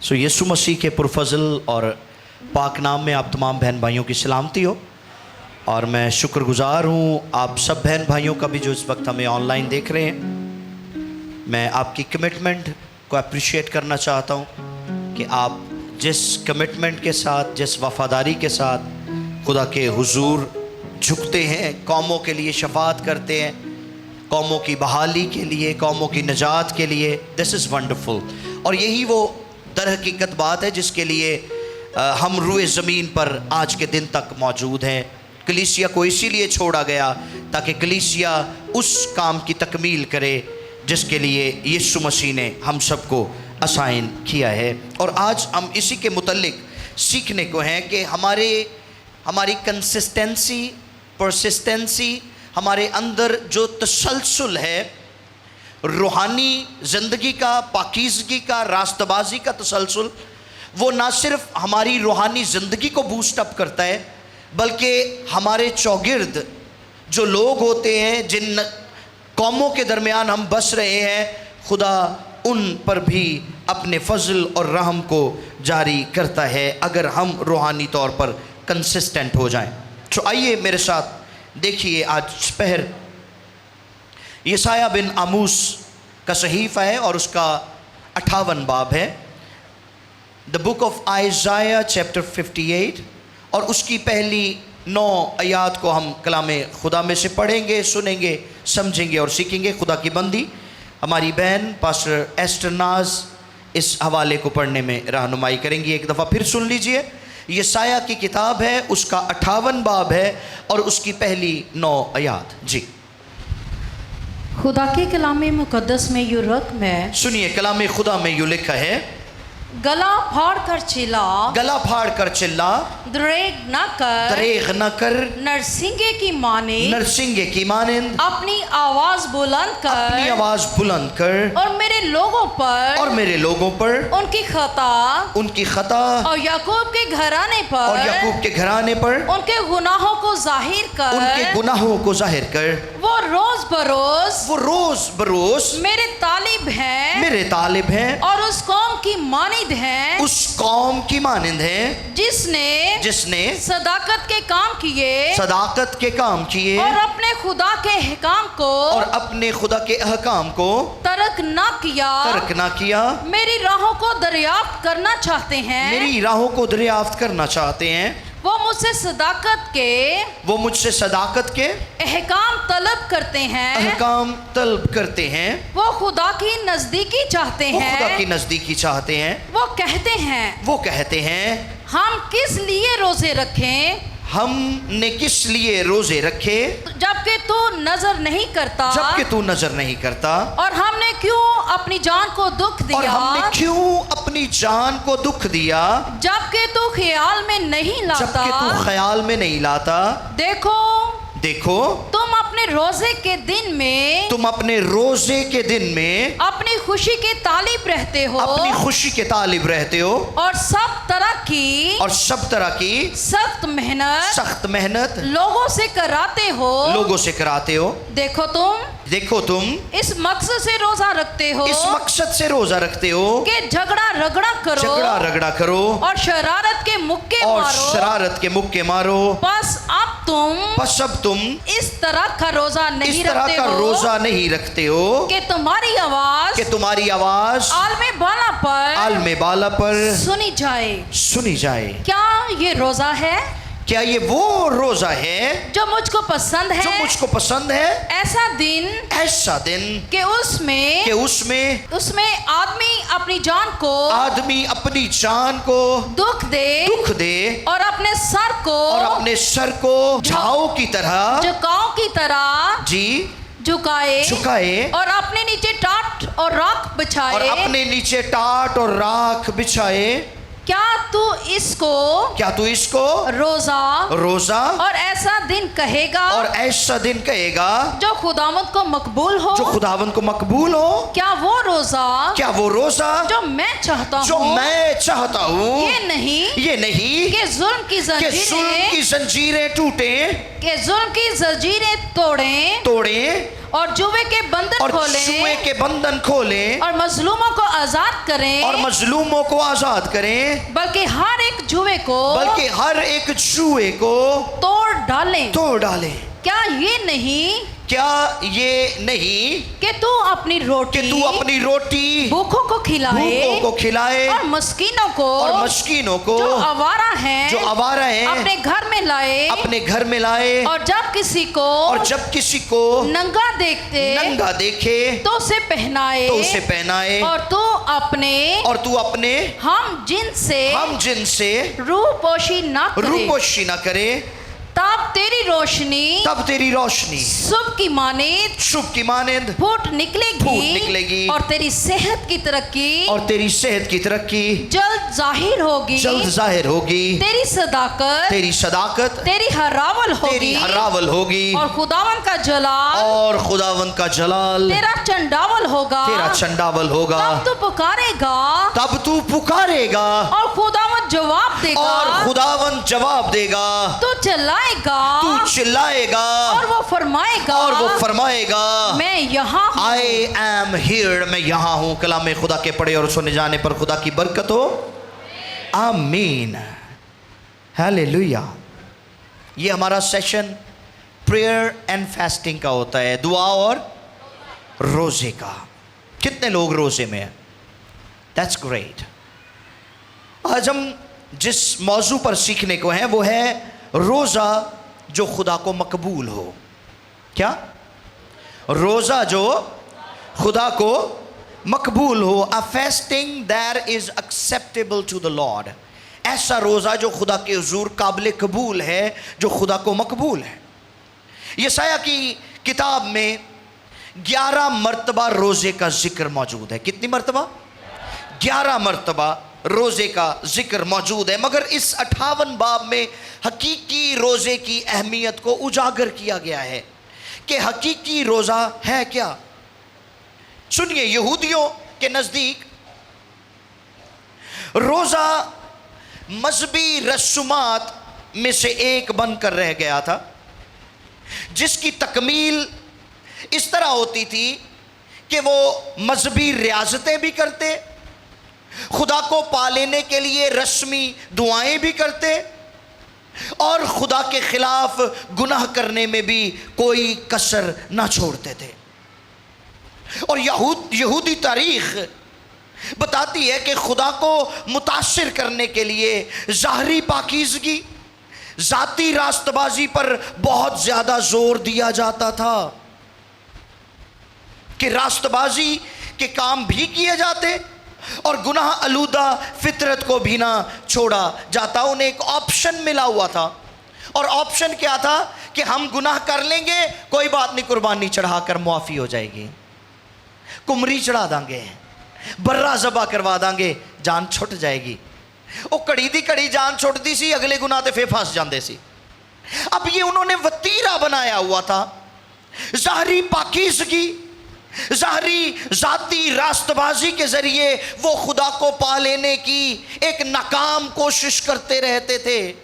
सो यीशु मसीह के पुरफजल और पाक नाम में आप तमाम बहन भाइयों की सलामती हो। और मैं शुक्रगुज़ार हूँ आप सब बहन भाइयों का भी जो इस वक्त हमें ऑनलाइन देख रहे हैं। मैं आपकी कमिटमेंट को अप्रिशिएट करना चाहता हूँ कि आप जिस कमिटमेंट के साथ, जिस वफ़ादारी के साथ खुदा के हुजूर झुकते हैं, कौमों के लिए शफात करते हैं, कौमों की बहाली के लिए, कौमों की निजात के लिए। This is wonderful. और यही वो दर हकीकत बात है जिसके लिए हम रूए ज़मीन पर आज के दिन तक मौजूद हैं। कलीसिया को इसीलिए छोड़ा गया ताकि कलीसिया उस काम की तकमील करे जिसके लिए यीशु मसीह ने हम सबको असाइन किया है। और आज हम इसी के मुतल्लिक सीखने को हैं कि हमारी कंसिस्टेंसी, परसिस्टेंसी, हमारे अंदर जो तसलसल है रूहानी ज़िंदगी का, पाकीज़गी का, रास्तबाजी का तसलसल, वो ना सिर्फ हमारी रूहानी ज़िंदगी को बूस्ट अप करता है बल्कि हमारे चौगिर्द जो लोग होते हैं, जिन कौमों के दरमियान हम बस रहे हैं, खुदा उन पर भी अपने फजल और रहम को जारी करता है अगर हम रूहानी तौर पर कंसिस्टेंट हो जाएं। तो आइए मेरे साथ देखिए, आज पहर यसाया बिन आमूस का सहीफ़ा है और उसका 58 बाब है। द बुक ऑफ आइज़ाया चैप्टर 58 और उसकी पहली 9 आयात को हम कलामे खुदा में से पढ़ेंगे, सुनेंगे, समझेंगे और सीखेंगे। खुदा की बंदी हमारी बहन पास्टर एस्टर नाज इस हवाले को पढ़ने में रहनुमाई करेंगी। एक दफ़ा फिर सुन लीजिए, यसाया की किताब है, उसका 58 बाब है और उसकी पहली 9 आयात। जी, खुदा के कलाम मुक़द्दस में यूं रकम है। सुनिए, कलाम खुदा में यूं लिखा है, गला फाड़ कर चिल्ला, गला फाड़ कर चिल्ला, दरेग न कर, दरेग न कर, नरसिंगे की मानिंद, नरसिंगे की मानिंद अपनी आवाज बुलंद कर, अपनी आवाज बुलंद कर, और मेरे लोगों पर, और मेरे लोगों पर उनकी खता और याकूब के घराने पर, और याकूब के घराने पर उनके गुनाहों को जाहिर कर, उनके गुनाहों को जाहिर कर। वो रोज बरोज मेरे तालिब हैं और उस कौम की मानिंद हैं, उस कौम की मानिंद हैं जिसने सदाकत के काम किए और अपने खुदा के अहकाम को तर्क ना किया। मेरी राहों को दरियाफ्त करना चाहते हैं। वो मुझसे सदाकत के अहकाम तलब करते हैं। वो खुदा की नजदीकी चाहते हैं। वो कहते हैं हम किस लिए रोजे रखें, हमने किस लिए रोजे रखे, जबकि तू नजर नहीं करता। और हमने क्यों अपनी जान को दुख दिया, जबकि तू ख्याल में नहीं लाता। देखो तुम अपने रोजे के दिन में अपनी खुशी के तालिब रहते हो और सब तरह की सख्त मेहनत लोगों से कराते हो। देखो तुम इस मकसद से रोजा रखते हो कि झगड़ा रगड़ा करो और शरारत के मुक्के मारो। बस अब तुम इस तरह का रोजा नहीं रखते हो कि तुम्हारी आवाज आलमे बाला पर सुनी जाए। क्या ये वो रोजा है जो मुझको पसंद है? ऐसा दिन कि उसमें आदमी अपनी जान को दुख दे और अपने सर को झाओ की तरह झुकाए और अपने नीचे टाट और राख बिछाए। क्या तू इसको रोजा और ऐसा दिन कहेगा जो खुदावंद को मकबूल हो? क्या वो रोजा जो मैं चाहता हूँ? ये नहीं कि जुल्म की जंजीरें टूटे, तोड़े और जुए के बंधन और खोलें जुए के बंधन खोलें और मजलूमों को आजाद करें और मजलूमों को आजाद करें, बल्कि हर एक जुए को बल्कि हर एक जुए को तोड़ डालें। क्या ये नहीं क्या ये नहीं कि तू अपनी रोटी भूखों को खिलाए और मस्कीनों को जो आवारा हैं अपने घर में लाए और जब किसी को नंगा देखे तो उसे पहनाए और तू अपने हम जिन से रूपोशी ना करे तब तेरी रोशनी शुभ की मानिंद फूट निकलेगी और तेरी सेहत की तरक्की जल्द जाहिर होगी तेरी सदाकत तेरी हरावल होगी और खुदावन का जलाल तेरा चंडावल होगा तब तू पुकारेगा और खुदावन जवाब देगा तू चिल्लाएगा और वो फरमाएगा मैं यहाँ हूँ। I am here, मैं यहाँ हूँ। कलाम खुदा के पढ़े और सुने जाने पर खुदा की बरकत हो। आमीन, हालेलुया। ये हमारा सेशन प्रेयर एंड फास्टिंग का होता है, दुआ और रोजे का। कितने लोग रोजे में हैं? That's great. आज हम जिस मौजू पर सीखने को हैं वो है रोज़ा जो खुदा को मकबूल हो। क्या? रोज़ा जो खुदा को मकबूल हो। A fasting that is acceptable to the lord. ऐसा रोज़ा जो खुदा के हुजूर काबिल कबूल है, जो खुदा को मकबूल है। यशायाह की किताब में 11 मरतबा रोज़े का जिक्र मौजूद है। कितनी मरतबा? 11 मरतबा रोज़े का जिक्र मौजूद है। मगर इस 58 बाब में हकीकी रोज़े की अहमियत को उजागर किया गया है कि हकीकी रोज़ा है क्या। सुनिए, यहूदियों के नज़दीक रोज़ा मजहबी रस्मात में से एक बनकर रह गया था, जिसकी तकमील इस तरह होती थी कि वो मजहबी रियाजतें भी करते, खुदा को पा लेने के लिए रस्मी दुआएं भी करते और खुदा के खिलाफ गुनाह करने में भी कोई कसर ना छोड़ते थे। और यहूदी तारीख बताती है कि खुदा को मुतासिर करने के लिए ज़ाहरी पाकीज़गी, ज़ाती रास्तबाजी पर बहुत ज़्यादा ज़ोर दिया जाता था कि रास्तबाजी के काम भी किए जाते और गुनाह आलूदा फितरत को भी ना छोड़ा जाता। उन्हें एक ऑप्शन मिला हुआ था और ऑप्शन क्या था कि हम गुनाह कर लेंगे, कोई बात नहीं, कुर्बानी चढ़ाकर मुआफ़ी हो जाएगी, कुमरी चढ़ा देंगे, बर्रा ज़बा करवा देंगे, जान छुट जाएगी। वो कड़ी दी कड़ी जान छुटती सी, अगले गुनाह ते फिर फंस जाते सी। अब ये उन्होंने वतीरा बनाया हुआ था, ज़ाहरी पाकीज़गी, ज़ाहरी ज़ाती रास्तबाजी के ज़रिए वो खुदा को पा लेने की एक नाकाम कोशिश करते रहते थे।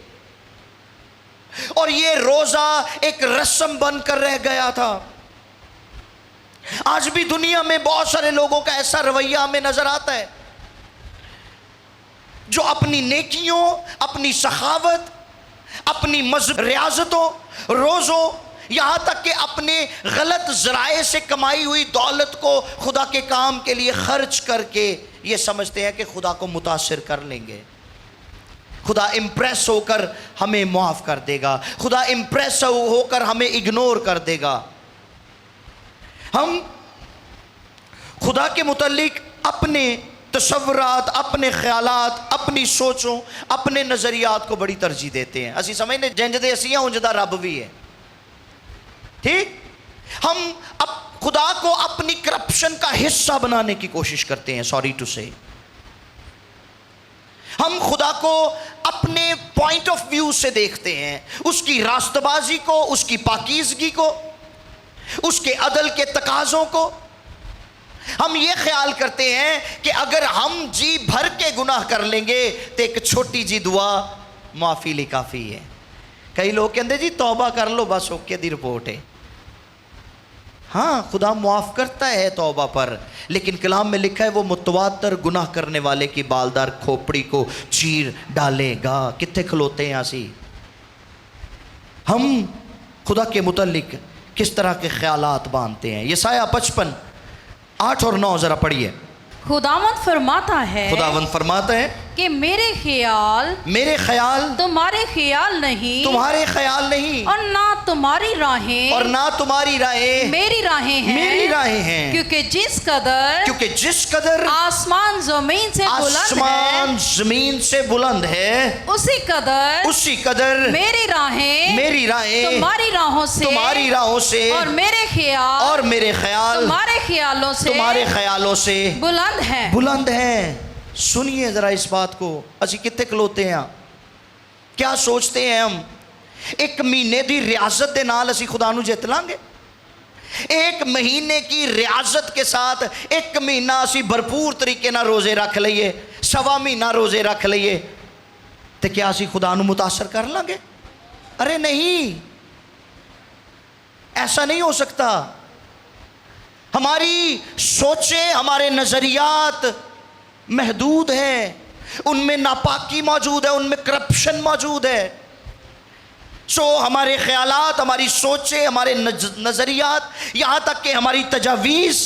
और ये रोज़ा एक रस्म बनकर रह गया था। आज भी दुनिया में बहुत सारे लोगों का ऐसा रवैया हमें नजर आता है, जो अपनी नेकियों, अपनी सखावत, अपनी मजहब रियाजतों, रोज़ों, यहाँ तक कि अपने गलत ज़राए से कमाई हुई दौलत को खुदा के काम के लिए खर्च करके ये समझते हैं कि खुदा को मुतासिर कर लेंगे, खुदा इम्प्रेस होकर हमें माफ़ कर देगा, खुदा इम्प्रेस होकर हमें इग्नोर कर देगा। हम खुदा के मुतल्लिक अपने तसव्वुरात, अपने ख्यालात, अपनी सोचों, अपने नज़रियात को बड़ी तरजीह देते हैं। असी समझने जिंजदे असी हैं उंजदा रब भी है, ठीक। हम अब खुदा को अपनी करप्शन का हिस्सा बनाने की कोशिश करते हैं, सॉरी टू से। हम खुदा को अपने पॉइंट ऑफ व्यू से देखते हैं, उसकी रास्तबाजी को, उसकी पाकीज़गी को, उसके अदल के तकाज़ों को। हम ये ख्याल करते हैं कि अगर हम जी भर के गुनाह कर लेंगे तो एक छोटी जी दुआ माफ़ी ली काफ़ी है। कई लोग कहते जी तौबा कर लो बस ओके दी रिपोर्ट है। हाँ खुदा मुआफ़ करता है तौबा पर, लेकिन कलाम में लिखा है वो मुतवातर गुनाह करने वाले की बालदार खोपड़ी को चीर डालेगा। कितने खलोते हैं आसी हम खुदा के मुतल्लिक किस तरह के ख्यालात बांधते हैं। यसाया 55 8 और 9 ज़रा पढ़िए। खुदावंद फरमाता है कि मेरे ख्याल तुम्हारे ख्याल नहीं और ना तुम्हारी राहें मेरी राहें हैं। क्योंकि जिस कदर आसमान जमीन से बुलंद है उसी कदर मेरी राहें तुम्हारी राहों से और मेरे ख्याल तुम्हारे ख्यालों से बुलंद है। सुनिए जरा इस बात को, असी कितने खलोते हैं, क्या सोचते हैं हम एक महीने की रियाजत के नाल असी खुदा नू जित लांगे। एक महीने की रियाजत के साथ एक महीना असी भरपूर तरीके ना रोज़े रख लईए, सवा महीना रोज़े रख लईए, तो क्या असी खुदा नू मुतासर कर लांगे? अरे नहीं, ऐसा नहीं हो सकता। हमारी सोचें, हमारे नज़रियात महदूद है, उनमें नापाकी मौजूद है, उनमें करप्शन मौजूद है। सो हमारे ख्यालात, हमारी सोचें, हमारे नज़रियात, यहाँ तक कि हमारी तजावीज़,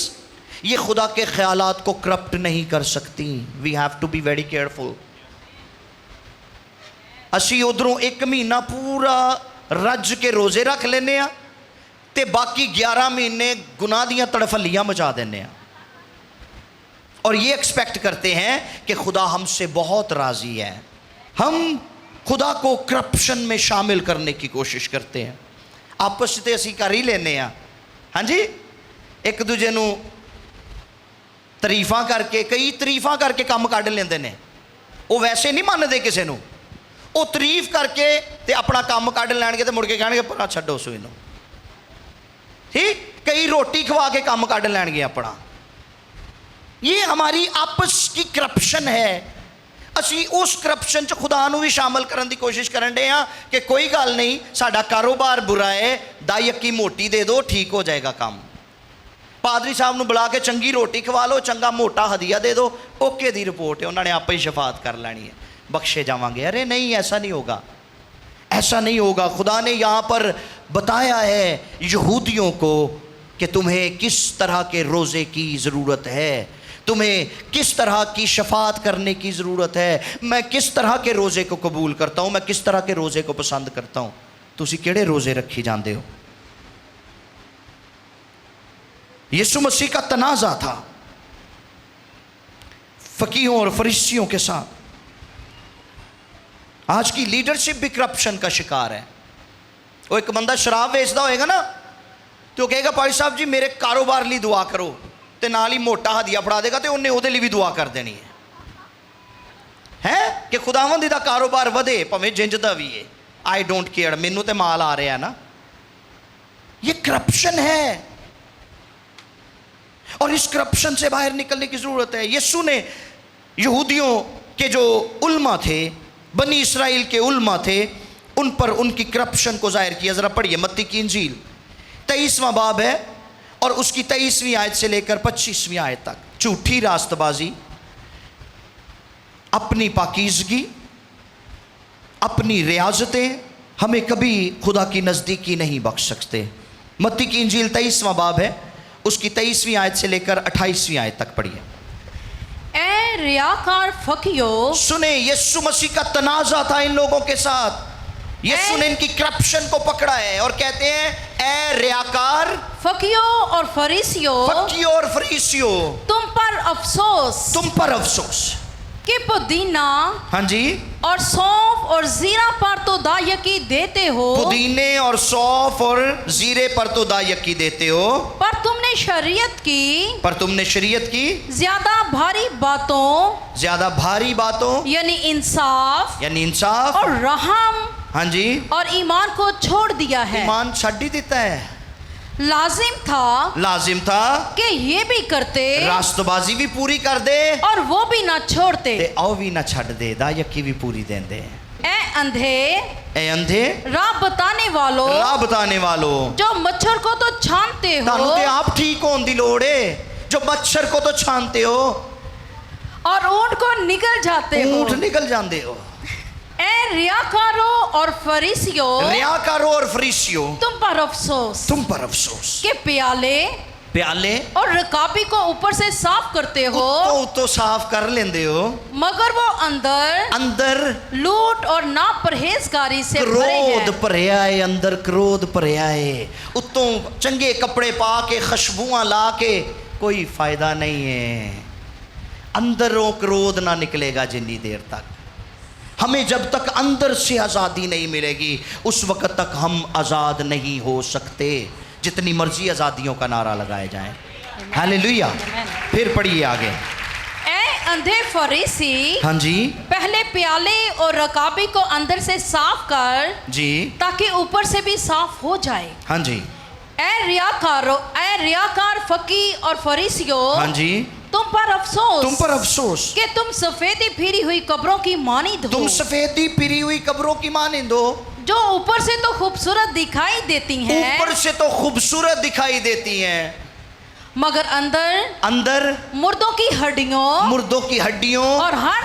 ये खुदा के ख्यालात को करप्ट नहीं कर सकती। We have to be very careful. असी उधरों एक महीना पूरा रज के रोज़े रख लेने आ ते बाकी 11 महीने गुनाह दियां तड़फलियां मचा देने, और ये एक्सपेक्ट करते हैं कि खुदा हमसे बहुत राज़ी है। हम खुदा को करप्शन में शामिल करने की कोशिश करते हैं। आपस में असी कर ही लेने, हाँ जी, एक दूजे नू तारीफां करके, कई तारीफां करके काम कढ़ लेंदे ने। वो वैसे नहीं मानते किसी नू, वो तारीफ करके ते अपना काम कढ़ लैणगे ते मुड़ के कहणगे परा छड्डो सो इनू, ठीक। कई रोटी खवा के काम कढ़ लैणगे अपना। ये हमारी आपस की करप्शन है। असी उस करप्शन च खुदा नू भी शामिल करने की कोशिश करन डे हां कि कोई गल नहीं, साडा कारोबार बुरा है, दायकी मोटी दे दो, ठीक हो जाएगा काम। पादरी साहब नू बुला के चंगी रोटी खवा लो, चंगा मोटा हदिया दे दो, ओके दी रिपोर्ट है, उन्होंने आप ही शफात कर लेनी है, बख्शे जावांगे। अरे नहीं, ऐसा नहीं होगा, ऐसा नहीं होगा। खुदा ने यहाँ पर बताया है यहूदियों को कि तुम्हें किस तरह के रोज़े की ज़रूरत है, तुम्हें किस तरह की शफात करने की ज़रूरत है। मैं किस तरह के रोज़े को कबूल करता हूँ, मैं किस तरह के रोज़े को पसंद करता हूँ। तुसी केड़े रोज़े रखी जाते हो। यीशु मसीह का तनाज़ा था फ़कीहों और फरीसियों के साथ। आज की लीडरशिप भी करप्शन का शिकार है। वो एक बंदा शराब बेचता होएगा ना, तो कहेगा भाई साहब जी मेरे कारोबार लिए दुआ करो, तो नाल ही मोटा हदिया फड़ा देगा, तो उन्हें उहदे लिए भी दुआ कर देनी है कि खुदावंद दा कारोबार वधे, भावें जिंज दा भी है, आई डोंट केयर, मैनू तो माल आ रहा है ना। ये करप्शन है और इस करप्शन से बाहर निकलने की ज़रूरत है। यीशु ने यहूदियों के जो उल्मा थे, बनी इसराइल के उल्मा थे, उन पर उनकी करप्शन को जाहिर किया। ज़रा पढ़िए मत्ती की इंजील 23वां बाब है और उसकी 23वीं आयत से लेकर 25वीं आयत तक। झूठी रास्तबाजी, अपनी पाकीज़गी, अपनी रियाजतें हमें कभी खुदा की नज़दीकी नहीं बख्श सकते। मत्ती की इंजील 23वां बाब है, उसकी 23वीं आयत से लेकर 28वीं आयत तक पढ़िए। ए रियाकार फकीयो, सुने, यीशु मसीह का तनाज़ा था इन लोगों के साथ। यीशु ने इनकी करप्शन को पकड़ा है और कहते हैं ए रियाकार फकीयो और फरीसियो, तुम पर अफसोस कि पुदीना, हाँ जी, और सौंफ और जीरा पर तो दायकी देते हो, पुदीने और सौंफ और जीरे पर तो दायकी देते हो, पर तुमने शरीयत की ज्यादा भारी बातों यानी इंसाफ और रहम, हाँ जी, और ईमान को छोड़ दिया है। ईमान छड़ ही देता है। लाजिम था कि ये भी करते, रास्तबाजी भी पूरी कर दे और वो भी ना छोड़ते, ते औ भी ना छड़ दे, दायकी भी पूरी दे दे। ए अंधे राह बताने वालों, जो मच्छर को तो छानते छानते हो ਤੁਹਾਨੂੰ ਤੇ ਆਪ ਠੀਕ ਹੋਣ ਦੀ ਲੋੜ ਏ जो मच्छर को तो छानते हो और ऊंट को निगल जाते हो। ऊंट निकल जाते हो। ए रियाकारों और फरीसियों, रियाकारों और फरीसियों, तुम पर अफसोस के प्याले और रकाबी को ऊपर से साफ करते हो, तो साफ कर लेंदे हो, मगर वो अंदर लूट और नापरहेजगारी से भरे हैं। क्रोध भरिया है, अंदर क्रोध भरिया है, उत्तों चंगे कपड़े पा के खुशबुआं ला के कोई फायदा नहीं है। अंदरों क्रोध ना निकलेगा जितनी देर तक। हमें जब तक अंदर से आज़ादी नहीं मिलेगी उस वक़्त तक हम आज़ाद नहीं हो सकते, जितनी मर्जी आज़ादियों का नारा लगाया जाए। हालेलुया। फिर पढ़िए आगे। ए अंधे फरीसी, हाँ जी, पहले प्याले और रकाबी को अंदर से साफ कर जी, ताकि ऊपर से भी साफ हो जाए। हाँ जी। ए रियाकार फकी और फरीसियों, हाँ जी, तुम पर अफसोस कि तुम सफेदी फिरी हुई कब्रों की मानिंद हो। तुम सफेदी फिरी हुई कब्रों की मानिंद हो, जो ऊपर से तो खूबसूरत दिखाई देती हैं, ऊपर से तो खूबसूरत दिखाई देती हैं, मगर अंदर मुर्दों की हड्डियों और हर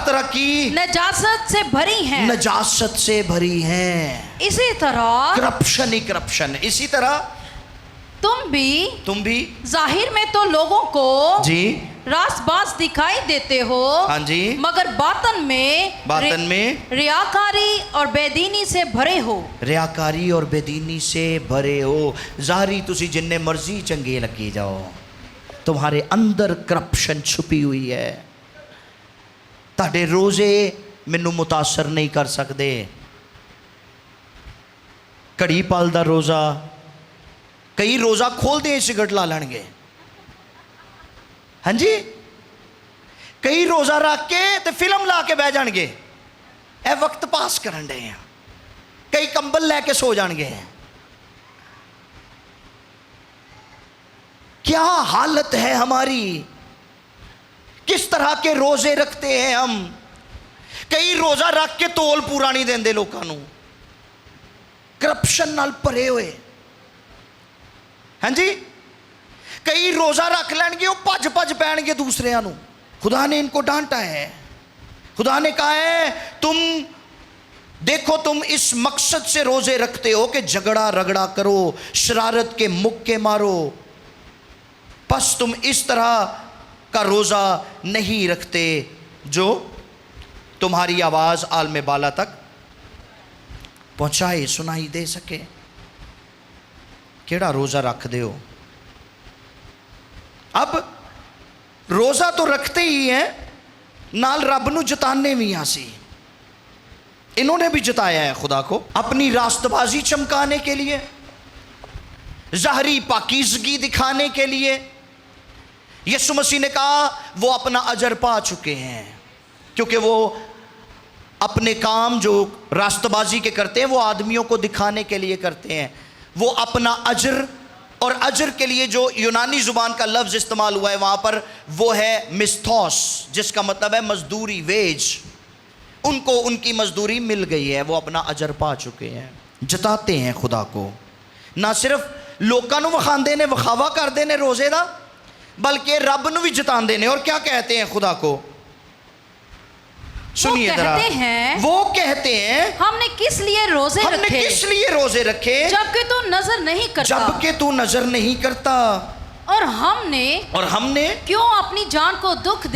तरह की नजासत से भरी हैं। इसी तरह करप्शन। इसी तरह तुम भी जाहिर में तो लोगों को जी रासबाज दिखाई देते हो, हाँ जी, मगर बातन में रियाकारी और बेदीनी से भरे हो। रियाकारी और बेदीनी से भरे हो। ज़ाहिरी तुसी जिन्ने मर्जी चंगे लगी जाओ, तुम्हारे अंदर करप्शन छुपी हुई है। ताडे रोज़े मैनू मुतासर नहीं कर सकते। घड़ी पल दा रोज़ा, कई रोज़ा खोलते सिगरट ला लैणगे, हाँ जी, कई रोज़ा रख के ते फिल्म ला के बह जाएंगे, ए वक्त पास करन डे हैं। कई कंबल लैके सो जाएंगे। क्या हालत है हमारी, किस तरह के रोज़े रखते हैं हम। कई रोज़ा रख के तोल पूरा नहीं देंदे लोगों नूं, करप्शन नाल भरे हुए, हाँ जी। कई रोज़ा रख लेंगे, वो भज पैणगे दूसरियां नूं। खुदा ने इनको डांटा है। खुदा ने कहा है तुम देखो, तुम इस मकसद से रोज़े रखते हो कि झगड़ा रगड़ा करो, शरारत के मुक्के मारो, बस तुम इस तरह का रोज़ा नहीं रखते जो तुम्हारी आवाज़ आलम बाला तक पहुँचाए, सुनाई दे सके। केड़ा रोज़ा रख दे हो। अब रोज़ा तो रखते ही हैं, नाल रब नू जताने भी आसी। इन्होंने भी जताया है खुदा को अपनी रास्तबाजी चमकाने के लिए, ज़ाहरी पाकीज़गी दिखाने के लिए। यीशु मसीह ने कहा वो अपना अजर पा चुके हैं, क्योंकि वो अपने काम जो रास्तबाजी के करते हैं वो आदमियों को दिखाने के लिए करते हैं। वो अपना अजर, और अजर के लिए जो यूनानी ज़ुबान का लफ्ज़ इस्तेमाल हुआ है वहाँ पर वो है मिस्थोस, जिसका मतलब है मजदूरी, वेज। उनको उनकी मजदूरी मिल गई है, वो अपना अजर पा चुके हैं। जताते हैं खुदा को, ना सिर्फ लोगों को विखांदे ने, विखावा करते हैं रोज़े का, बल्कि रब नू भी जतांदे ने। और क्या कहते हैं खुदा को, सुनिए जरा। वो कहते हैं हमने किस लिए रोजे रखे जबकि तू नजर नहीं करता, और हमने क्यों अपनी जान को दुख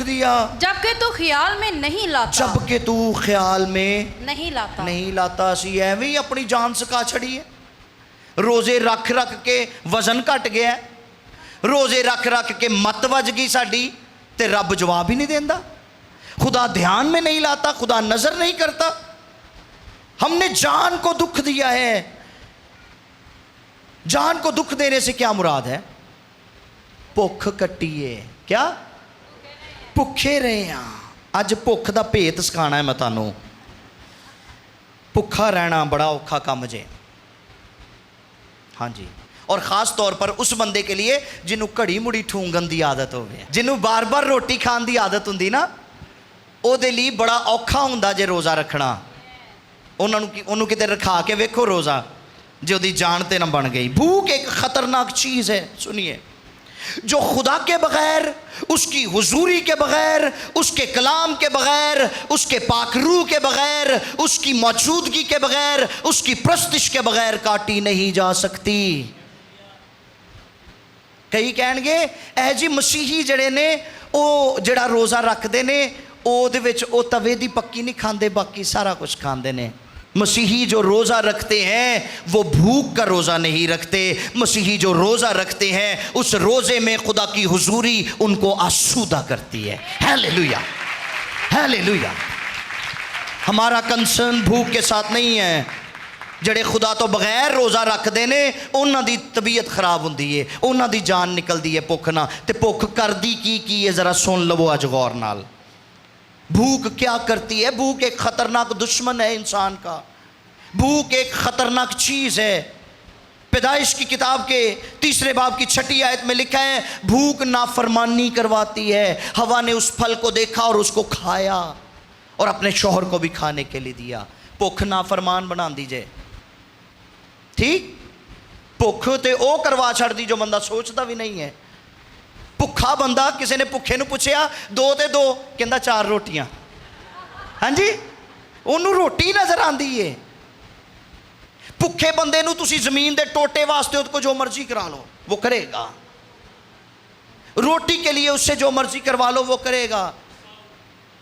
दिया, जबकि तू ख्याल में नहीं लाता। सी एवं अपनी जान सका छड़ी है। रोजे रख के वजन घट गया, रोजे रख के मत वज गई साडी, ते रब जवाब ही नहीं देंदा। खुदा ध्यान में नहीं लाता, खुदा नजर नहीं करता। हमने जान को दुख दिया है। जान को दुख देने से क्या मुराद है? भुख कट्टीए, क्या भुखे रहे हैं। अज भुख दा भेत सिखाना है मैं तुहानू। भुखा रहना बड़ा औखा काम जे, हाँ जी। और ख़ास तौर पर उस बंदे के लिए जिन्हों घड़ी मुड़ी ठूंगन की आदत हो, जिन्हों बार बार रोटी खाने की आदत होंगी ना, ਉਹਦੇ ਲਈ बड़ा औखा ਹੁੰਦਾ जे रोज़ा रखना। उन्होंने किते रखा के वेखो रोज़ा, جو دی جانتے نہ بن گئی. بھوک ایک خطرناک چیز ہے. سنیے, جو خدا کے بغیر, اس کی حضوری کے بغیر, اس کے کلام کے بغیر, اس کے پاک روح کے بغیر, اس کی موجودگی کے بغیر, اس کی پرستش کے بغیر کاٹی نہیں جا سکتی. کئی کہن گے اے جی مسیحی جڑے نے او جڑا روزہ رکھتے نے او دے وچ او توے دی پکی نہیں کھاندے, باقی سارا کچھ کھاندے نے. مسیحی جو روزہ رکھتے ہیں وہ بھوک کا روزہ نہیں رکھتے. مسیحی جو روزہ رکھتے ہیں اس روزے میں خدا کی حضوری ان کو آسودہ کرتی ہے. Hallelujah, hallelujah. ہمارا کنسرن بھوک کے ساتھ نہیں ہے. جڑے خدا تو بغیر روزہ رکھتے نے انہاں دی طبیعت خراب ہوندی ہے, انہاں دی جان نکلدی ہے بھوک نہ. تے بھوک کردی کی ہے ذرا سن لو اج غور نال. بھوک کیا کرتی ہے؟ بھوک ایک خطرناک دشمن ہے انسان کا. بھوک ایک خطرناک چیز ہے. پیدائش کی کتاب کے 3 باب کی 6 آیت میں لکھا ہے بھوک نافرمانی کرواتی ہے. ہوا نے اس پھل کو دیکھا اور اس کو کھایا اور اپنے شوہر کو بھی کھانے کے لیے دیا. بھوک نافرمان بنا دیجئے. ٹھیک, بھوک تے او کروا چھڑ دی جو بندہ سوچتا بھی نہیں ہے. بھکھا بندہ, کسی نے بھکھے نو پوچھیا 2 تے 2 کہندا 4 روٹیاں. ہاں جی, انہوں روٹی نظر آندی ہے. بھکھے بندے نو تسی زمین دے ٹوٹے واسطے اس کو جو مرضی کرا لو وہ کرے گا. روٹی کے لیے اس سے جو مرضی کروا لو وہ کرے گا.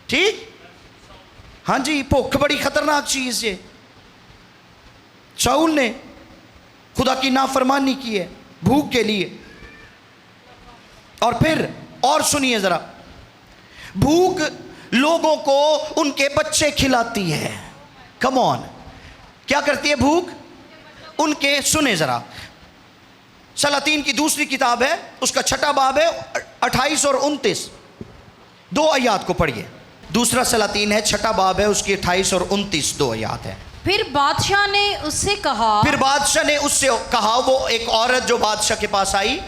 ٹھیک, ہاں جی. بھوک بڑی خطرناک چیز ہے. شاؤل نے خدا کی نافرمانی کی ہے بھوک کے لیے. اور پھر اور سنیے ذرا, بھوک لوگوں کو ان کے بچے کھلاتی ہے. کم آن, کیا کرتی ہے بھوک؟ ان کے, سنیں ذرا, سلاطین کی 2 کتاب ہے, اس کا 6 باب ہے 28 اور 29, 2 آیات کو پڑھیے. 2 سلاطین ہے 6 باب ہے, اس کی 28 اور 29 2 آیات ہے. پھر بادشاہ نے اس سے کہا, پھر بادشاہ نے اس سے کہا, وہ ایک عورت جو بادشاہ کے پاس آئی,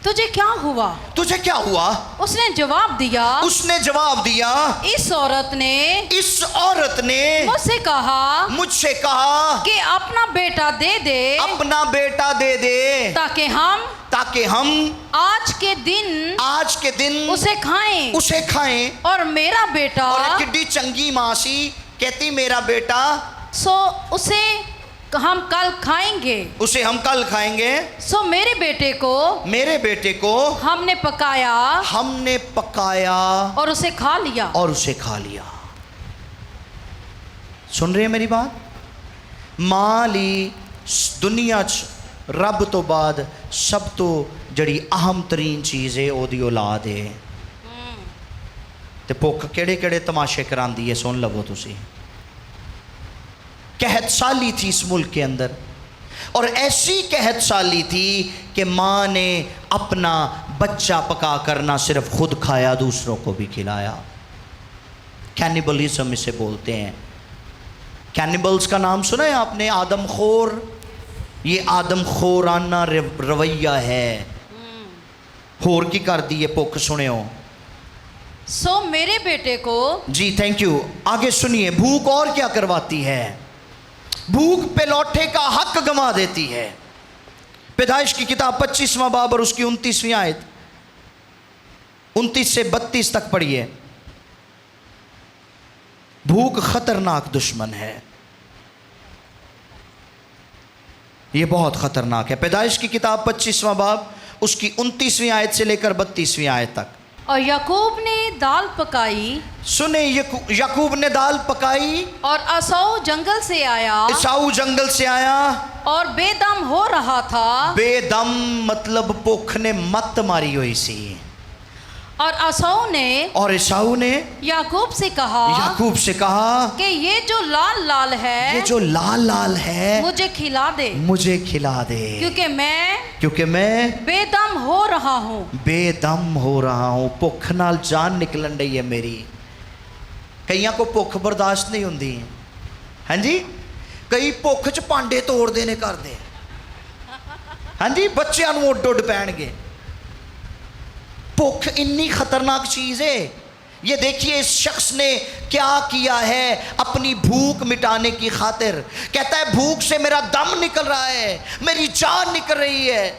تجھے کیا ہوا؟ تجھے کیا ہوا؟ اس نے جواب دیا, اس نے جواب دیا, اس عورت نے مجھ سے کہا کہ اپنا بیٹا دے دے, اپنا بیٹا دے دے, تاکہ ہم آج کے دن اسے کھائیں اور میرا بیٹا. اور کڈی چنگی ماں سی, کہتی میرا بیٹا, سو اسے ہم کل کھائیں گے, سو میرے بیٹے کو ہم نے پکایا اور اسے کھا لیا. سن رہے ہیں میری بات؟ ماں لی دنیا چ رب تو بعد سب تو جڑی اہم ترین چیز ہے او دی اولاد ہے. تے بھوک کیڑے کیڑے تماشے کراندی ہے, سن لو تسی. قحط سالی تھی اس ملک کے اندر, اور ایسی قحط سالی تھی کہ ماں نے اپنا بچہ پکا کر نہ صرف خود کھایا, دوسروں کو بھی کھلایا. کینیبلزم اسے بولتے ہیں. کینیبلز کا نام سنا ہے آپ نے؟ آدم خور. یہ آدم خورانہ رویہ ہے. ہور کی کر دی ہے بھوک. سنے ہو سو میرے بیٹے کو. جی تھینک یو. آگے سنیے, بھوک اور کیا کرواتی ہے؟ بھوک پہ لوٹے کا حق گنوا دیتی ہے. پیدائش کی کتاب 25واں باب اور اس کی 29ویں آیت, 29 سے 32 تک پڑھیے. بھوک خطرناک دشمن ہے, یہ بہت خطرناک ہے. پیدائش کی کتاب 25واں باب اس کی 29ویں آیت سے لے کر 32ویں آیت تک. اور یعقوب نے دال پکائی. سنیں, یعقوب نے دال پکائی, اور عیساؤ جنگل سے آیا اور بے دم ہو رہا تھا. بے دم مطلب بھوک نے مت ماری ہوئی سی. اور عیساؤ نے یعقوب سے کہا کہ یہ جو لال لال ہے مجھے کھلا دے, کیونکہ میں بے دم ہو رہا ہوں. بھوک نال جان نکلن رہی ہے میری. کئیاں کو بھوک برداشت نہیں ہوندی. ہاں جی, کئی بھوک چ پانڈے توڑ دینے کر دے. ہاں جی, بچیاں نوں اڈ اڈ پین گے. بھوک انی خطرناک چیز ہے یہ دیکھیے اس شخص نے کیا کیا ہے اپنی بھوک مٹانے کی خاطر. کہتا ہے بھوک سے میرا دم نکل رہا ہے, میری جان نکل رہی ہے,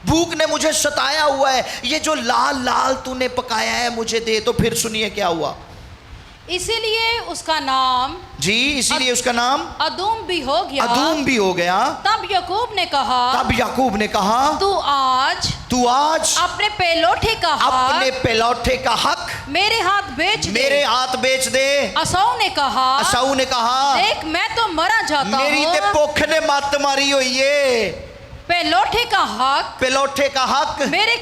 بھوک نے مجھے ستایا ہوا ہے, یہ جو لال لال تو نے پکایا ہے مجھے دے. تو پھر سنیے کیا ہوا. اسی لیے اس کا نام, جی اسی لیے اس کا نام ادوم بھی ہو گیا. ادوم بھی ہو گیا. تب یعقوب نے کہا, تب یعقوب نے کہا تو آج اپنے پہلوٹے کا حق, اپنے پہلوٹے کا حق میرے ہاتھ بیچ دے. میرے ہاتھ بیچ دے. اساؤ نے کہا دیکھ میں تو مرا جاتا ہوں, میری تے بھوک نے مت ماری ہوئی ہے. پہلوٹے کا حق, پہلوٹے کا حق میرے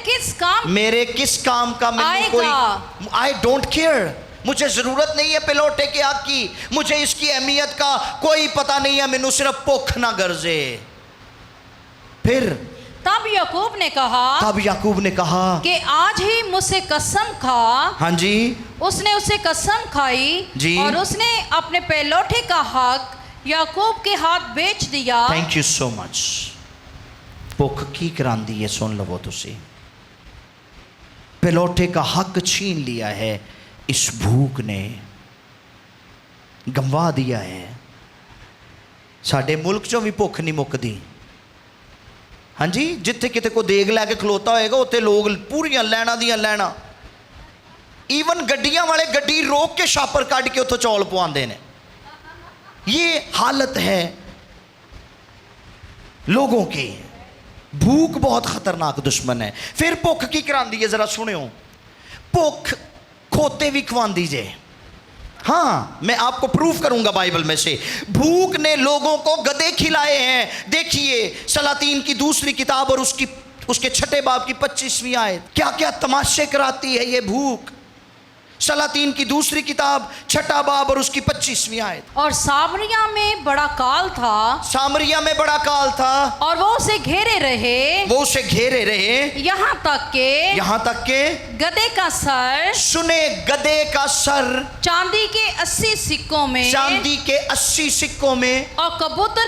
کس کام کا آئے گا. I don't care. مجھے ضرورت نہیں ہے پلوٹے کے حق کی, مجھے اس کی اہمیت کا کوئی پتہ نہیں ہے, مینوں صرف بھوک نہ گرزے. پھر تب یعقوب نے کہا کہ آج ہی مجھ سے قسم کھا. ہاں جی. اس نے اسے قسم کھائی جی. اور اس نے اپنے پہلوٹے کا حق یعقوب کے ہاتھ بیچ دیا. تھینک یو سو مچ. بھوک کی کراندی ہے, سن لو تسی. پلوٹے کا حق چھین لیا ہے اس بھوک نے, گنوا دیا ہے. ساڈے ملک چوں بھی بھوک نہیں مکدی. ہاں جی, جتھے کتے کو دیگ لے کے کھلوتا ہوئے گا اتنے لوگ پوریاں لینا دیاں لینا. ایون گڈیاں والے گڈی روک کے شاپر کڈ کے اتوں چول پواندے نے. یہ حالت ہے لوگوں کی. بھوک بہت خطرناک دشمن ہے. پھر بھوک کی کراندی ہے, ذرا سنو. بھوک کھوتے بھی کھواندی جے. ہاں میں آپ کو پروف کروں گا بائبل میں سے. بھوک نے لوگوں کو گدے کھلائے ہیں. دیکھیے سلاطین کی دوسری کتاب اور اس کے 6 باب کی 25ویں آیت, کیا کیا تماشے کراتی ہے یہ بھوک. سلاطین کی دوسری کتاب 6 باب اور اس کی 25ویں آیت. اور سامریا میں بڑا کال تھا, اور وہ اسے گھیرے رہے, یہاں تک کہ گدے کا سر چاندی کے 80 سکوں میں اور کبوتر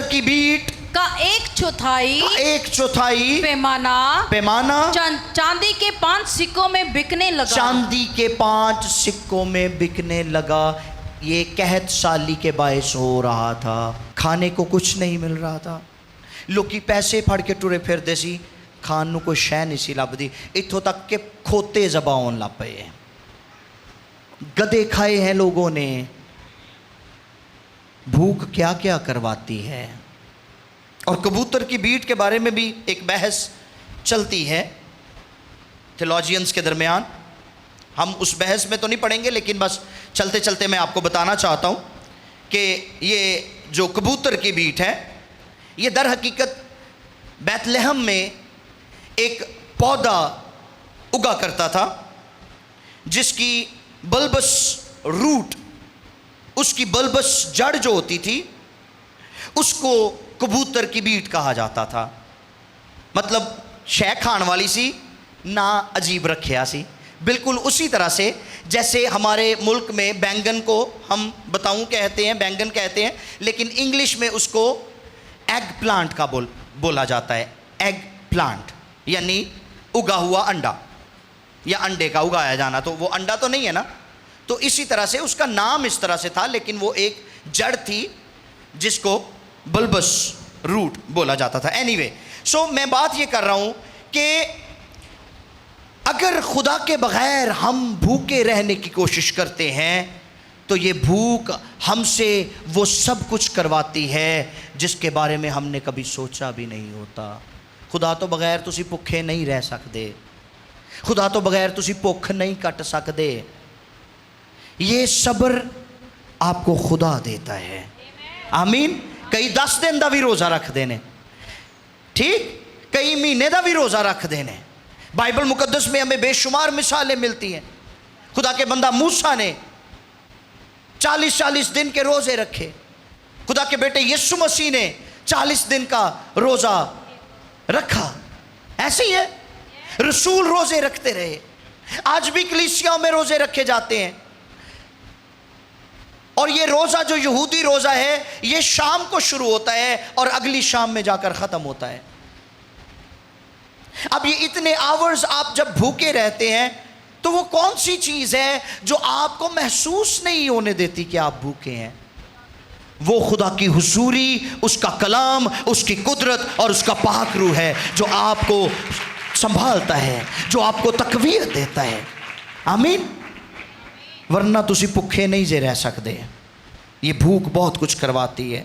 کی بیٹ کا 1/4 پیمانہ چاندی کے 5 سکوں میں بکنے لگا. یہ قحط سالی کے باعث ہو رہا تھا, کھانے کو کچھ نہیں مل رہا تھا. لوکی پیسے پھڑ کے ٹرے پھردے سی, کھان نو کوئی شے نہیں سی لبدی. اتھوں تک کہ کھوتے ذبح ہون لگ پئے. گدے کھائے ہیں لوگوں نے. بھوک کیا کیا کرواتی ہے. اور کبوتر کی بیٹ کے بارے میں بھی ایک بحث چلتی ہے تھیولوجینز کے درمیان. ہم اس بحث میں تو نہیں پڑھیں گے, لیکن بس چلتے چلتے میں آپ کو بتانا چاہتا ہوں کہ یہ جو کبوتر کی بیٹ ہے یہ در حقیقت بیت لحم میں ایک پودا اگا کرتا تھا جس کی بلبس روٹ, اس کی بلبس جڑ جو ہوتی تھی اس کو کبوتر کی بیٹ کہا جاتا تھا. مطلب شے کھان والی سی نہ عجیب رکھیا سی. بالکل اسی طرح سے جیسے ہمارے ملک میں بینگن کو ہم کہتے ہیں, بینگن کہتے ہیں, لیکن انگلش میں اس کو ایگ پلانٹ کا بولا جاتا ہے. ایگ پلانٹ یعنی اگا ہوا انڈا یا انڈے کا اگایا جانا. تو وہ انڈا تو نہیں ہے نا. تو اسی طرح سے اس کا نام اس طرح سے تھا, لیکن وہ ایک جڑ تھی جس کو بلبس روٹ بولا جاتا تھا. اینی وے, سو میں بات یہ کر رہا ہوں کہ اگر خدا کے بغیر ہم بھوکے رہنے کی کوشش کرتے ہیں تو یہ بھوک ہم سے وہ سب کچھ کرواتی ہے جس کے بارے میں ہم نے کبھی سوچا بھی نہیں ہوتا. خدا تو بغیر تسی بھوکے نہیں رہ سکتے. خدا تو بغیر تسی بھوک نہیں کٹ سکتے. یہ صبر آپ کو خدا دیتا ہے. آمین. کئی 10 دن دا بھی روزہ رکھ دینے, ٹھیک, کئی مہینے دا بھی روزہ رکھ دینے. بائبل مقدس میں ہمیں بے شمار مثالیں ملتی ہیں. خدا کے بندہ موسیٰ نے 40 دن کے روزے رکھے. خدا کے بیٹے یسوع مسیح نے 40 دن کا روزہ رکھا. ایسے ہی ہے, رسول روزے رکھتے رہے. آج بھی کلیسیاؤں میں روزے رکھے جاتے ہیں. اور یہ روزہ جو یہودی روزہ ہے یہ شام کو شروع ہوتا ہے اور اگلی شام میں جا کر ختم ہوتا ہے. اب یہ اتنے آورز آپ جب بھوکے رہتے ہیں تو وہ کون سی چیز ہے جو آپ کو محسوس نہیں ہونے دیتی کہ آپ بھوکے ہیں؟ وہ خدا کی حضوری، اس کا کلام، اس کی قدرت اور اس کا پاک روح ہے جو آپ کو سنبھالتا ہے، جو آپ کو تقویت دیتا ہے. آمین. ورنہ تسی بھوکے نہیں جے رہ سکتے. یہ بھوک بہت کچھ کرواتی ہے.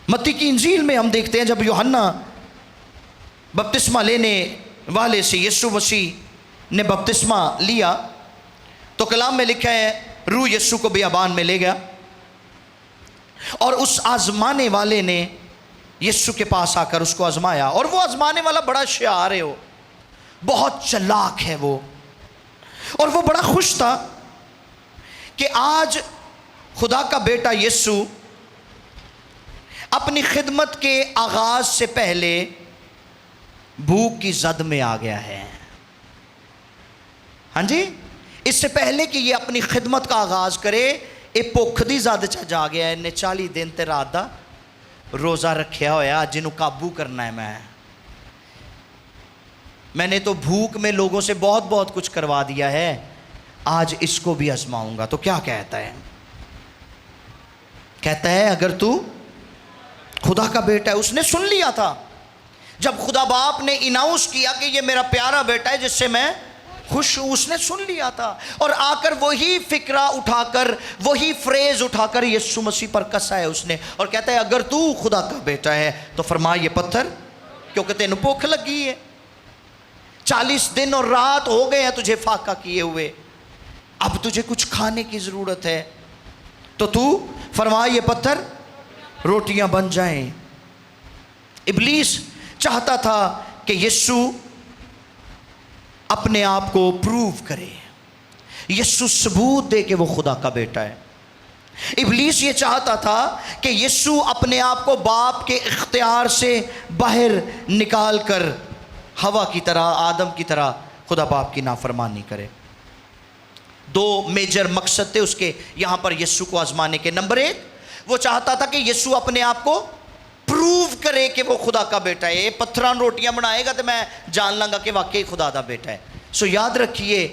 متی کی انجیل میں ہم دیکھتے ہیں جب یوحنا بپتسمہ لینے والے سے یسوع مسیح نے بپتسمہ لیا تو کلام میں لکھا ہے روح یسوع کو بیابان میں لے گیا اور اس آزمانے والے نے یسوع کے پاس آ کر اس کو آزمایا. اور وہ آزمانے والا بڑا شعار ہے، وہ بہت چلاک ہے وہ، اور وہ بڑا خوش تھا کہ آج خدا کا بیٹا یسوع اپنی خدمت کے آغاز سے پہلے بھوک کی زد میں آ گیا ہے. ہاں جی، اس سے پہلے کہ یہ اپنی خدمت کا آغاز کرے یہ بھوک دی زد چا جا گیا ہے. 40 دن تے رات دا روزہ رکھیا ہوا جنہوں قابو کرنا ہے. میں نے تو بھوک میں لوگوں سے بہت بہت کچھ کروا دیا ہے، آج اس کو بھی آزماؤں گا. تو کیا کہتا ہے؟ کہتا ہے اگر تو خدا کا بیٹا ہے. اس نے سن لیا تھا جب خدا باپ نے اناؤنس کیا کہ یہ میرا پیارا بیٹا ہے جس سے میں خوش ہوں. اس نے سن لیا تھا اور آ کر وہی فکرہ اٹھا کر، وہی فریز اٹھا کر یسوع مسیح پر کسا ہے اس نے، اور کہتا ہے اگر تو خدا کا بیٹا ہے تو فرما یہ پتھر، کیونکہ تینوں بھوک لگی ہے، 40 دن اور رات ہو گئے ہیں تجھے فاقہ کیے ہوئے، اب تجھے کچھ کھانے کی ضرورت ہے، تو تو فرما یہ پتھر روٹیاں بن جائیں. ابلیس چاہتا تھا کہ یسوع اپنے آپ کو پروو کرے، یسوع ثبوت دے کہ وہ خدا کا بیٹا ہے. ابلیس یہ چاہتا تھا کہ یسوع اپنے آپ کو باپ کے اختیار سے باہر نکال کر ہوا کی طرح، آدم کی طرح خدا باپ کی نافرمانی کرے. 2 میجر مقصد تھے اس کے یہاں پر یسوع کو آزمانے کے. نمبر 1، وہ چاہتا تھا کہ یسوع اپنے آپ کو پروو کرے کہ وہ خدا کا بیٹا ہے. پتھران روٹیاں بنائے گا تو میں جان لوں گا کہ واقعی خدا دا بیٹا ہے. سو یاد رکھیے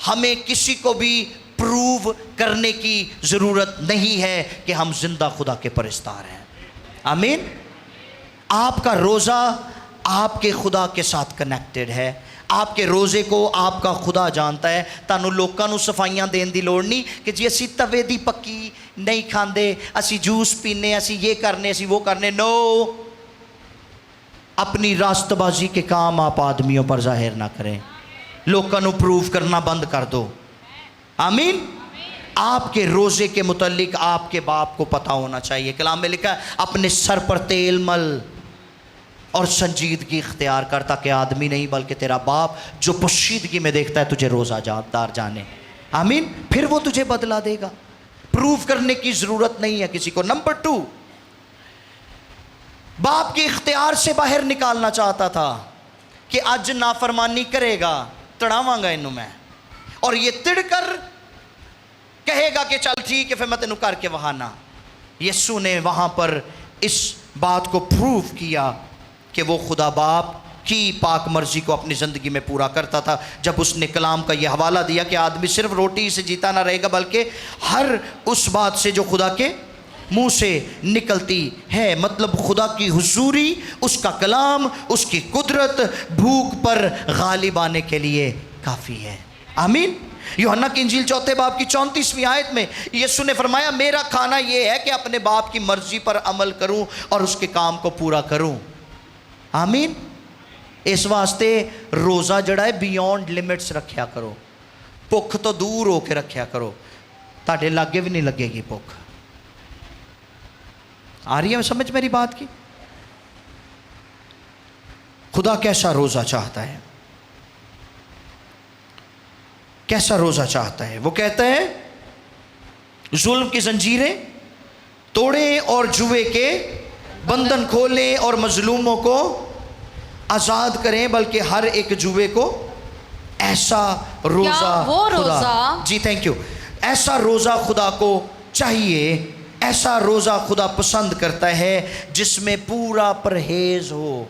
ہمیں کسی کو بھی پروو کرنے کی ضرورت نہیں ہے کہ ہم زندہ خدا کے پرستار ہیں. آمین. آپ کا روزہ آپ کے خدا کے ساتھ کنیکٹڈ ہے. آپ کے روزے کو آپ کا خدا جانتا ہے. تانوں لوکاں نوں صفائیاں دین دی لوڑ نہیں کہ جی اسی توے دی پکی نہیں کھاندے، اسی جوس پینے، اسی یہ کرنے، اسی وہ کرنے. نو، اپنی راست بازی کے کام آپ آدمیوں پر ظاہر نہ کریں. لوکاں نوں پروف کرنا بند کر دو. آمین. آپ کے روزے کے متعلق آپ کے باپ کو پتہ ہونا چاہیے. کلام میں لکھا ہے اپنے سر پر تیل مل اور سنجیدگی اختیار کر، تاکہ آدمی نہیں بلکہ تیرا باپ جو پوشیدگی میں دیکھتا ہے تجھے روزہ دار جانے. آمین. پھر وہ تجھے بدلا دے گا. پروف کرنے کی ضرورت نہیں ہے کسی کو. نمبر 2، باپ کے اختیار سے باہر نکالنا چاہتا تھا کہ اج نافرمانی کرے گا تڑاواں گا انہوں میں، اور یہ تڑ کر کہے گا کہ چل ٹھیک ہے پھر میں تینوں کر کے وہانا. یسوع نے وہاں پر اس بات کو پروف کیا کہ وہ خدا باپ کی پاک مرضی کو اپنی زندگی میں پورا کرتا تھا جب اس نے کلام کا یہ حوالہ دیا کہ آدمی صرف روٹی سے جیتا نہ رہے گا بلکہ ہر اس بات سے جو خدا کے منہ سے نکلتی ہے. مطلب خدا کی حضوری، اس کا کلام، اس کی قدرت بھوک پر غالب آنے کے لیے کافی ہے. آمین. یوحنا کی انجیل 4 باب کی 34ویں آیت میں یسوع نے فرمایا میرا کھانا یہ ہے کہ اپنے باپ کی مرضی پر عمل کروں اور اس کے کام کو پورا کروں. آمین. اس واسطے روزہ جڑا ہے بیونڈ لیمٹس رکھیا کرو. بھوک تو دور ہو کے رکھیا کرو، تاڑے لاگے بھی نہیں لگے گی بھوک. آ رہی ہے سمجھ میری بات کی؟ خدا کیسا روزہ چاہتا ہے؟ کیسا روزہ چاہتا ہے؟ وہ کہتا ہے ظلم کی زنجیریں توڑیں اور جوے کے بندھن کھولیں اور مظلوموں کو آزاد کریں، بلکہ ہر ایک جوے کو ایسا روزہ وہ خدا روزہ جی تھینک یو ایسا روزہ خدا کو چاہیے، ایسا روزہ خدا پسند کرتا ہے جس میں پورا پرہیز ہو.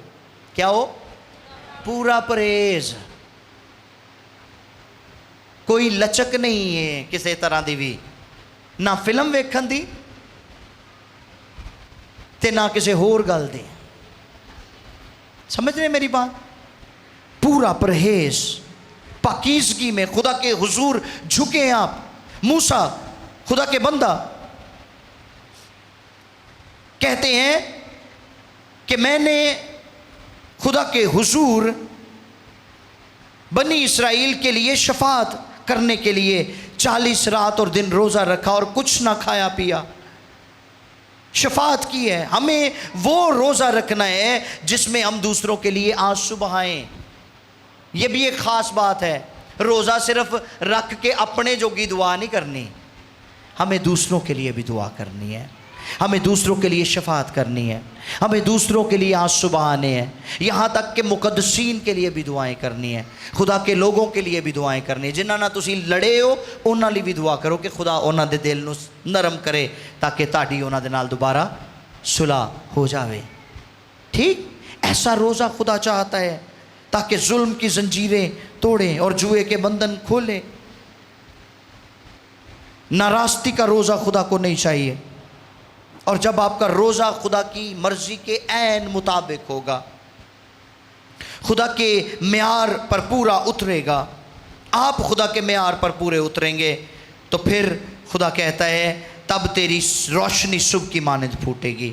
کیا ہو؟ پورا پرہیز. کوئی لچک نہیں ہے کسی طرح دی بھی، نہ فلم ویکھن دی تے نہ کسی ہور گل دی. سمجھ رہے میری بات؟ پورا پرہیز، پاکیزگی میں خدا کے حضور جھکے آپ. موسیٰ خدا کے بندہ کہتے ہیں کہ میں نے خدا کے حضور بنی اسرائیل کے لیے شفاعت کرنے کے لیے 40 رات اور دن روزہ رکھا اور کچھ نہ کھایا پیا. شفاعت کی ہے. ہمیں وہ روزہ رکھنا ہے جس میں ہم دوسروں کے لیے آنسو بہائیں. یہ بھی ایک خاص بات ہے. روزہ صرف رکھ کے اپنے جوگی دعا نہیں کرنی، ہمیں دوسروں کے لیے بھی دعا کرنی ہے، ہمیں دوسروں کے لیے شفاعت کرنی ہے، ہمیں دوسروں کے لیے آنسو بہانے ہیں، یہاں تک کہ مقدسین کے لیے بھی دعائیں کرنی ہیں، خدا کے لوگوں کے لیے بھی دعائیں کرنی ہیں. جنہاں نہ تسی لڑے ہو انہاں لیے بھی دعا کرو کہ خدا انہاں دے دل نو نرم کرے تاکہ تہاڈی انہاں دے نال دوبارہ صلح ہو جاوے. ٹھیک؟ ایسا روزہ خدا چاہتا ہے تاکہ ظلم کی زنجیریں توڑیں اور جوئے کے بندھن کھولیں. ناراستی کا روزہ خدا کو نہیں چاہیے. اور جب آپ کا روزہ خدا کی مرضی کے عین مطابق ہوگا، خدا کے معیار پر پورا اترے گا، آپ خدا کے معیار پر پورے اتریں گے، تو پھر خدا کہتا ہے تب تیری روشنی صبح کی مانند پھوٹے گی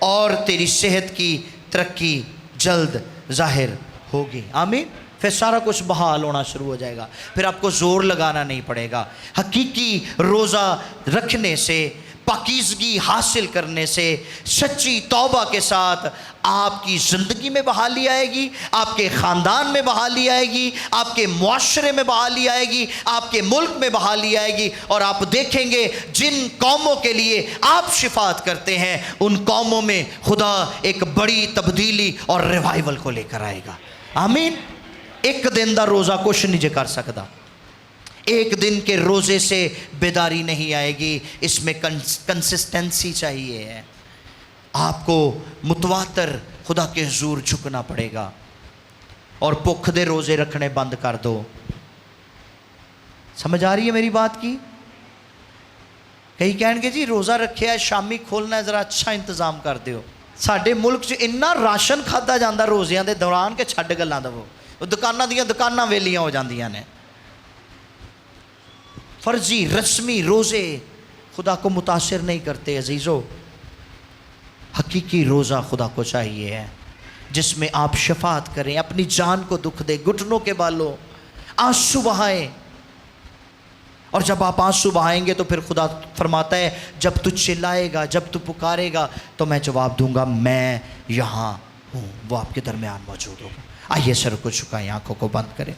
اور تیری صحت کی ترقی جلد ظاہر ہوگی. آمین. پھر سارا کچھ بحال ہونا شروع ہو جائے گا، پھر آپ کو زور لگانا نہیں پڑے گا. حقیقی روزہ رکھنے سے، پاکیزگی حاصل کرنے سے، سچی توبہ کے ساتھ آپ کی زندگی میں بحالی آئے گی، آپ کے خاندان میں بحالی آئے گی، آپ کے معاشرے میں بحالی آئے گی، آپ کے ملک میں بحالی آئے گی. اور آپ دیکھیں گے جن قوموں کے لیے آپ شفاعت کرتے ہیں ان قوموں میں خدا ایک بڑی تبدیلی اور ریوائول کو لے کر آئے گا. آمین. ایک دن دا روزہ کچھ نہیں کر سکتا. ایک دن کے روزے سے بیداری نہیں آئے گی. اس میں کنسسٹنسی چاہیے ہے. آپ کو متواتر خدا کے حضور جھکنا پڑے گا اور بھوک دے روزے رکھنے بند کر دو. سمجھ آ رہی ہے میری بات کی؟ کئی کہیں گے جی روزہ رکھے ہے شامی کھولنا ہے ذرا اچھا انتظام کر دیو. ساڈے ملک چ اتنا راشن کھادا جاندہ روزیاں دے دوران کہ چھڈ گلاں دو. دکاناں دیاں دکاناں ویلیاں ہو جاندیاں نے. فرضی رسمی روزے خدا کو متاثر نہیں کرتے عزیزو. حقیقی روزہ خدا کو چاہیے ہے جس میں آپ شفاعت کریں، اپنی جان کو دکھ دیں، گھٹنوں کے بالوں آنسو بہائیں. اور جب آپ آنسو بہائیں گے تو پھر خدا فرماتا ہے جب تو چلائے گا، جب تو پکارے گا تو میں جواب دوں گا میں یہاں ہوں. وہ آپ کے درمیان موجود ہوگا. آئیے سر کو جھکائیں، آنکھوں کو بند کریں.